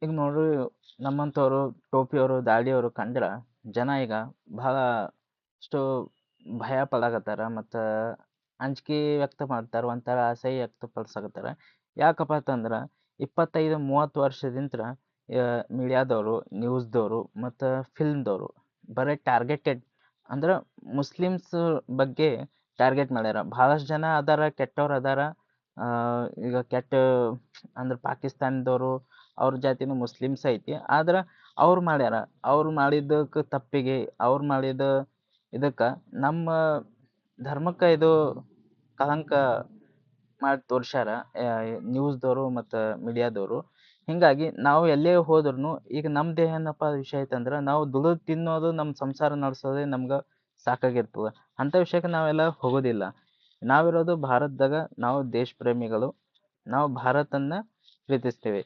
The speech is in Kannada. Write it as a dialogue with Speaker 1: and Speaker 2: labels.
Speaker 1: ಈಗ ನೋಡ್ರಿ, ನಮ್ಮಂಥವ್ರು ಟೋಪಿಯವರು ದಾಡಿಯವರು ಕಂಡ್ರ ಜನ ಈಗ ಬಹಳ ಅಷ್ಟು ಭಯ ಪಡಾಕತ್ತಾರ ಮತ್ತು ಅಂಜಿಕೆ ವ್ಯಕ್ತ ಮಾಡ್ತಾರೆ, ಒಂಥರ ಅಸಹ್ಯ ವ್ಯಕ್ತಪಡಿಸಕತ್ತಾರ. ಯಾಕಪ್ಪ ಅಂತಂದ್ರೆ 25-30 ವರ್ಷದಿಂತ್ರ ಮೀಡಿಯಾದವರು, ನ್ಯೂಸ್ದವರು ಮತ್ತು ಫಿಲ್ಮ್ದವರು ಬರೀ ಟಾರ್ಗೆಟೆಡ್ ಅಂದ್ರೆ ಮುಸ್ಲಿಮ್ಸ್ ಬಗ್ಗೆ ಟಾರ್ಗೆಟ್ ಮಾಡ್ಯಾರ. ಭಾಳಷ್ಟು ಜನ ಅದಾರ, ಕೆಟ್ಟವ್ರು ಅದಾರ. ಈಗ ಕೆಟ್ಟ ಅಂದ್ರೆ ಪಾಕಿಸ್ತಾನದವರು ಅವ್ರ ಜಾತಿನೂ ಮುಸ್ಲಿಮ್ಸ್ ಐತಿ. ಆದ್ರೆ ಅವ್ರು ಮಾಡ್ಯಾರ, ಅವ್ರು ಮಾಡಿದ್ದಕ್ಕೆ ತಪ್ಪಿಗೆ ಅವ್ರು ಮಾಡಿದ ಇದಕ್ಕೆ ನಮ್ಮ ಧರ್ಮಕ್ಕೆ ಇದು ಕಳಂಕ ಮಾಡಿ ತೋರ್ಸ್ಯಾರ ನ್ಯೂಸ್ದವರು ಮತ್ತು ಮೀಡಿಯಾದವರು. ಹೀಗಾಗಿ ನಾವು ಎಲ್ಲೇ ಹೋದ್ರೂ ಈಗ ನಮ್ದು ಏನಪ್ಪ ವಿಷಯ ಐತಂದ್ರೆ, ನಾವು ದುಡಿದು ತಿನ್ನೋದು, ನಮ್ಮ ಸಂಸಾರ ನಡೆಸೋದೇ ನಮ್ಗೆ ಸಾಕಾಗಿರ್ತದೆ. ಅಂಥ ವಿಷಯಕ್ಕೆ ನಾವೆಲ್ಲ ಹೋಗೋದಿಲ್ಲ. ನಾವಿರೋದು ಭಾರತದಾಗ, ನಾವು ದೇಶ ಪ್ರೇಮಿಗಳು, ನಾವು ಭಾರತನ ಪ್ರೀತಿಸ್ತೀವಿ.